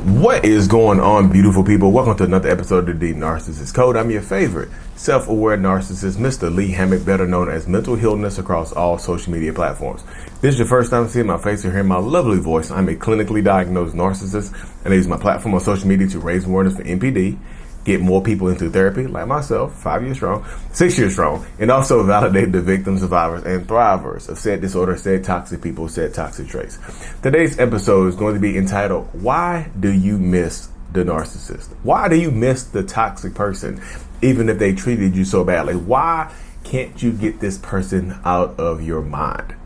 What is going on, beautiful people? Welcome to another episode of the Narcissists Code. I'm your favorite self-aware narcissist, Mr. Lee Hammock, better known as Mental Healness across all social media platforms. This is your first time seeing my face or hearing my lovely voice. I'm a clinically diagnosed narcissist, and I use my platform on social media to raise awareness for NPD, get more people into therapy, like myself, 5 years strong, 6 years strong, and also validate the victims, survivors, and thrivers of said disorder, said toxic people, said toxic traits. Today's episode is going to be entitled, Why Do You Miss the Narcissist? Why do you miss the toxic person, even if they treated you so badly? Why can't you get this person out of your mind?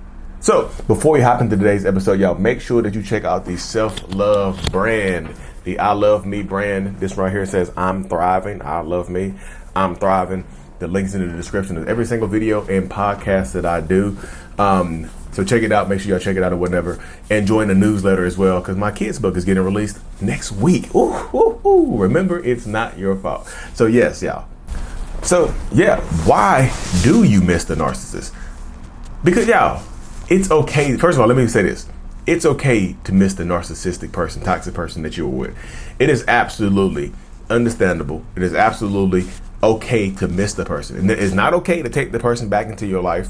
So, before we hop into today's episode, y'all, make sure that you check out the self-love brand. The I Love Me brand. This right here says, I'm thriving. I love me. I'm thriving. The link's in the description of every single video and podcast that I do. So check it out. Make sure y'all check it out or whatever. And join the newsletter as well, because my kids' book is getting released next week. Ooh, ooh, ooh. Remember, it's not your fault. So yes, y'all. So yeah, why do you miss the narcissist? Because y'all, it's okay. First of all, let me say this. It's okay to miss the narcissistic person, toxic person that you were with. It is absolutely understandable. It is absolutely okay to miss the person. And it's not okay to take the person back into your life,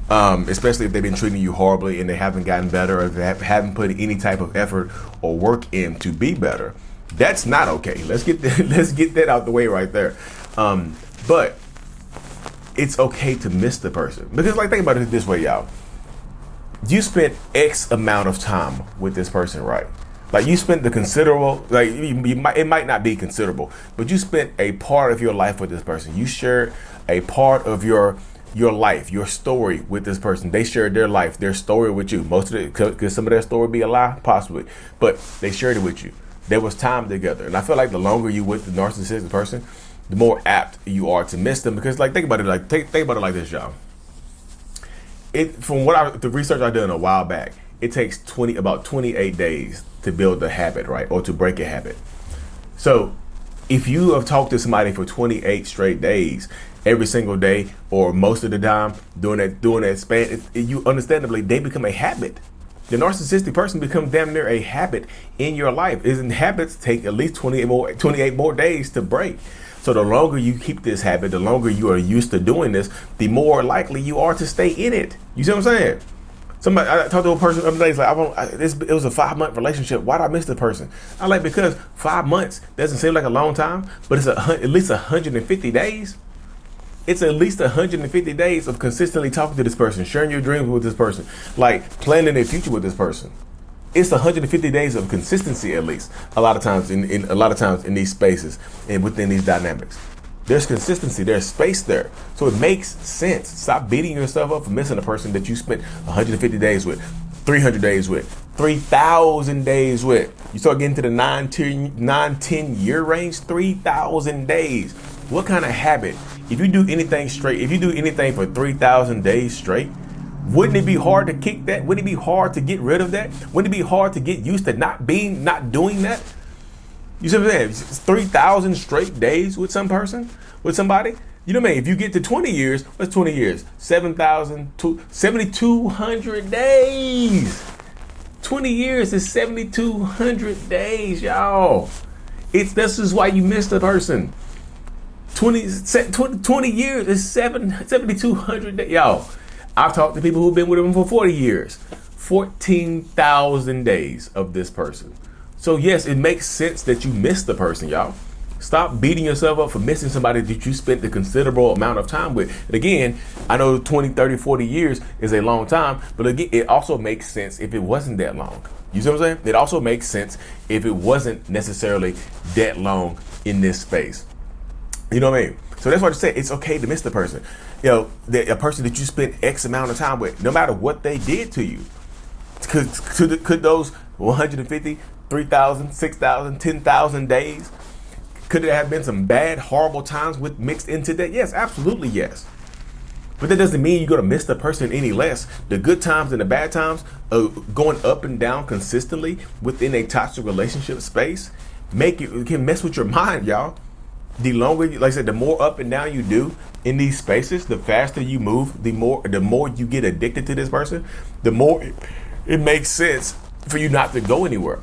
especially if they've been treating you horribly and they haven't gotten better, or they haven't put any type of effort or work in to be better. That's not okay. Let's get that out the way right there. But it's okay to miss the person. Because think about it this way, y'all. You spent X amount of time with this person, right? Like you spent the considerable, it might not be considerable, but you spent a part of your life with this person. You shared a part of your life, your story with this person. They shared their life, their story with you. Most of it, could some of their story be a lie? Possibly, but they shared it with you. There was time together. And I feel like the longer you with the narcissistic person, the more apt you are to miss them. Because think about it, think about it like this, y'all. From the research I done a while back, it takes about 28 days to build a habit, right? Or to break a habit. So if you have talked to somebody for 28 straight days, every single day, or most of the time during that span, you understandably, they become a habit. The narcissistic person becomes damn near a habit in your life. Habits take at least 28 more days to break. So the longer you keep this habit, the longer you are used to doing this, the more likely you are to stay in it. You see what I'm saying? I talked to a person the other day, it's like, it was a 5-month relationship. Why did I miss the person? Because 5 months doesn't seem like a long time, but it's at least 150 days. It's at least 150 days of consistently talking to this person, sharing your dreams with this person, like planning a future with this person. It's 150 days of consistency, at least. A lot of times in these spaces and within these dynamics, there's consistency, there's space there. So it makes sense. Stop beating yourself up for missing a person that you spent 150 days with, 300 days with, 3,000 days with. You start getting to the 9-10 year range, 3,000 days. What kind of habit? If you do anything for 3,000 days straight, wouldn't it be hard to kick that? Wouldn't it be hard to get rid of that? Wouldn't it be hard to get used to not doing that? You see what I'm saying? 3,000 straight days with somebody. You know what I mean? If you get to 20 years, what's 20 years? 7,200 days. 20 years is 7,200 days, y'all. This is why you missed the person. 20 years is 7,200 days, y'all. I've talked to people who've been with them for 40 years, 14,000 days of this person. So yes, it makes sense that you miss the person, y'all. Stop beating yourself up for missing somebody that you spent a considerable amount of time with. And again, I know 20, 30, 40 years is a long time, but again, it also makes sense if it wasn't that long. You see what I'm saying? It also makes sense if it wasn't necessarily that long in this space. You know what I mean? So that's why I say it's okay to miss the person. A person that you spent X amount of time with, no matter what they did to you. Could those 150, 3,000, 6,000, 10,000 days, could there have been some bad, horrible times mixed into that? Yes, absolutely yes. But that doesn't mean you're going to miss the person any less. The good times and the bad times, going up and down consistently within a toxic relationship space, can mess with your mind, y'all. The longer, like I said, the more up and down you do in these spaces, the faster you move, the more you get addicted to this person, the more it makes sense for you not to go anywhere.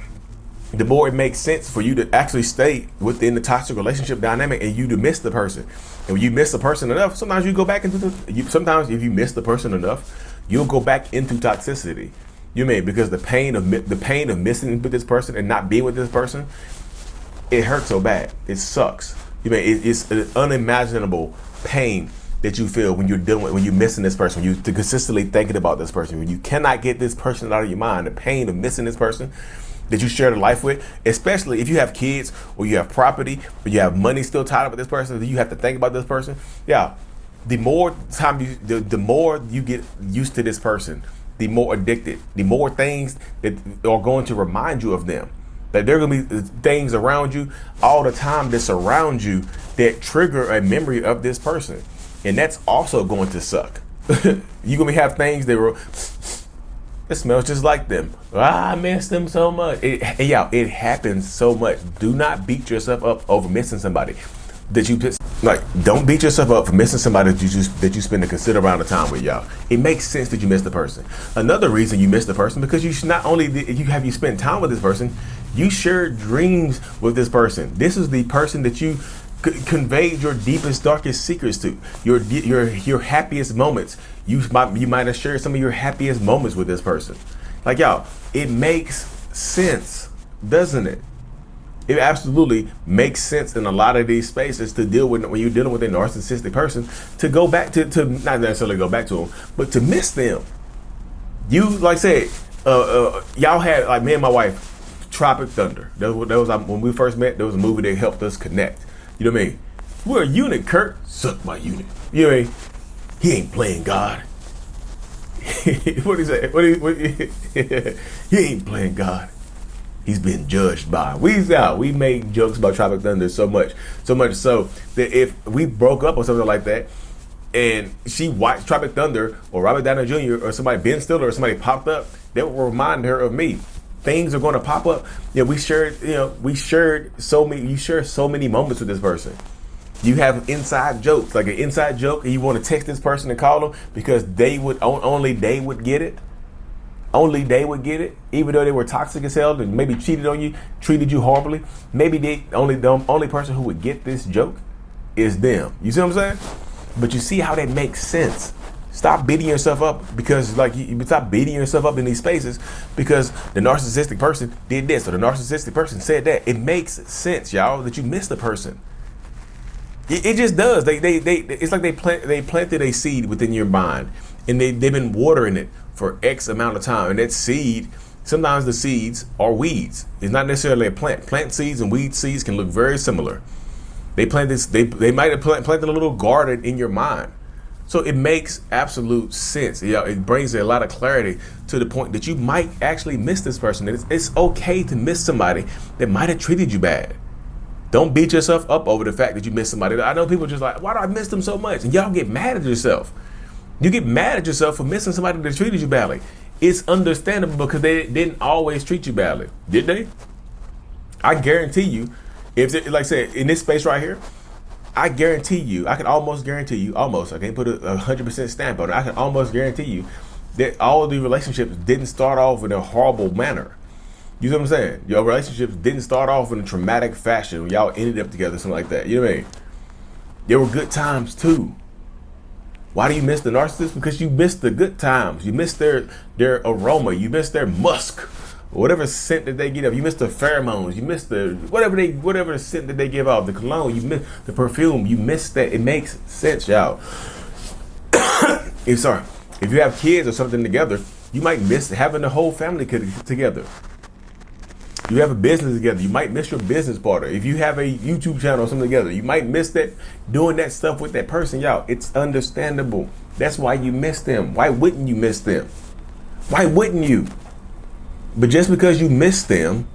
the more it makes sense for you to actually stay within the toxic relationship dynamic and you to miss the person. And when you miss the person enough, sometimes you go back into sometimes if you miss the person enough, you'll go back into toxicity. You mean because the pain of missing with this person and not being with this person, it hurts so bad. It sucks. You mean it's an unimaginable pain that you feel when you're missing this person, when you're consistently thinking about this person, when you cannot get this person out of your mind, the pain of missing this person that you share a life with, especially if you have kids or you have property or you have money still tied up with this person, that you have to think about this person. Yeah, the more you get used to this person, the more addicted, the more things that are going to remind you of them. That there are going to be things around you all the time that surround you that trigger a memory of this person. And that's also going to suck. You're going to have things that were, it smells just like them. I miss them so much. It happens so much. Do not beat yourself up over missing somebody don't beat yourself up for missing somebody that you spend a considerable amount of time with, y'all. It makes sense that you miss the person. Another reason you miss the person because you should not only you spend time with this person, you share dreams with this person. This is the person that you conveyed your deepest, darkest secrets to, your happiest moments. You might have shared some of your happiest moments with this person. Like, y'all, it makes sense, doesn't it? It absolutely makes sense in a lot of these spaces to deal with when you're dealing with a narcissistic person to go back to not necessarily go back to them, but to miss them. You like said, y'all had like me and my wife, Tropic Thunder. That was when we first met. There was a movie that helped us connect. You know what I mean? We're a unit, Kurt. Suck my unit. You know what I mean? He ain't playing God. What is that? He ain't playing God. He's been judged by. We made jokes about Tropic Thunder so much so that if we broke up or something like that, and she watched Tropic Thunder or Robert Downey Jr. or somebody, Ben Stiller or somebody popped up, that would remind her of me. Things are going to pop up. You share so many moments with this person. You have inside jokes, like an inside joke, and you want to text this person and call them because only they would get it. Only they would get it, even though they were toxic as hell and maybe cheated on you, treated you horribly. Maybe the only person who would get this joke is them. You see what I'm saying? But you see how that makes sense. Stop beating yourself up because you stop beating yourself up in these spaces because the narcissistic person did this or the narcissistic person said that. It makes sense, y'all, that you miss the person. It just does. It's like they planted a seed within your mind and they've been watering it for X amount of time. And that seed, sometimes the seeds are weeds. It's not necessarily a plant. Plant seeds and weed seeds can look very similar. They plant this, they might have planted a little garden in your mind. So it makes absolute sense. It brings a lot of clarity to the point that you might actually miss this person. It's okay to miss somebody that might have treated you bad. Don't beat yourself up over the fact that you miss somebody. I know people just like, why do I miss them so much? And y'all get mad at yourself. You get mad at yourself for missing somebody that treated you badly. It's understandable because they didn't always treat you badly, did they? I guarantee you, like I said, in this space right here, I can almost guarantee you, I can't put a 100% stamp on it. I can almost guarantee you that all of the relationships didn't start off in a horrible manner. You know what I'm saying? Your relationships didn't start off in a traumatic fashion when y'all ended up together, something like that. You know what I mean? There were good times too. Why do you miss the narcissist? Because you miss the good times. You miss their aroma. You miss their musk, or whatever scent that they get up. You miss the pheromones. You miss the whatever scent that they give off. The cologne. You miss the perfume. You miss that. It makes sense, y'all. If you have kids or something together, you might miss having the whole family together. You have a business together, you might miss your business partner. If you have a YouTube channel or something together, you might miss that, doing that stuff with that person. Y'all, it's understandable. That's why you miss them. Why wouldn't you miss them? Why wouldn't you? But just because you miss them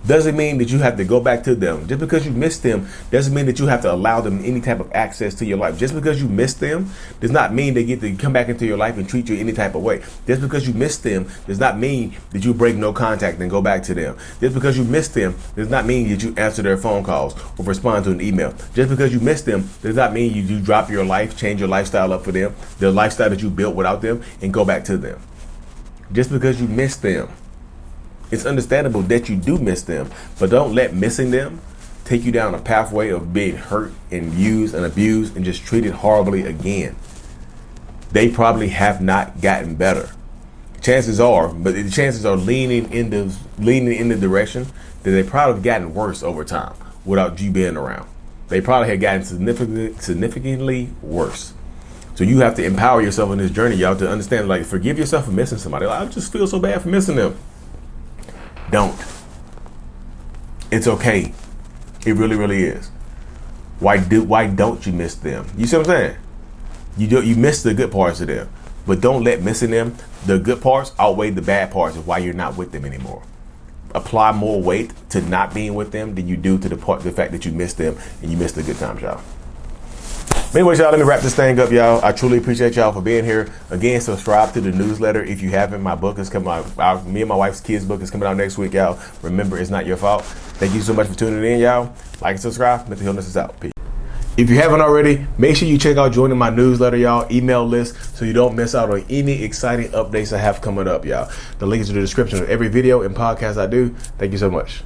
doesn't mean that you have to go back to them. Just because you miss them doesn't mean that you have to allow them any type of access to your life. Just because you miss them does not mean they get to come back into your life and treat you any type of way. Just because you miss them does not mean that you break no contact and go back to them. Just because you miss them does not mean that you answer their phone calls or respond to an email. Just because you miss them does not mean you drop your life, change your lifestyle up for them, the lifestyle that you built without them, and go back to them. Just because you miss them It's understandable that you do miss them, but don't let missing them take you down a pathway of being hurt and used and abused and just treated horribly again. They probably have not gotten better. Chances are, but the chances are leaning in the direction that they probably have gotten worse over time without you being around. They probably have gotten significantly worse. So you have to empower yourself in this journey, y'all, to understand, like, forgive yourself for missing somebody. Like, I just feel so bad for missing them. Don't. It's okay. It really, really is. Why don't you miss them? You see what I'm saying? You miss the good parts of them, but don't let missing them, the good parts, outweigh the bad parts of why you're not with them anymore. Apply more weight to not being with them than you do to the fact that you miss them and you miss the good times, y'all. But anyways, y'all, let me wrap this thing up, y'all. I truly appreciate y'all for being here. Again, subscribe to the newsletter if you haven't. My book is coming out. Me and my wife's kids' book is coming out next week, y'all. Remember, it's not your fault. Thank you so much for tuning in, y'all. Like and subscribe. Mental Healness is out. Peace. If you haven't already, make sure you check out joining my newsletter, y'all, email list, so you don't miss out on any exciting updates I have coming up, y'all. The link is in the description of every video and podcast I do. Thank you so much.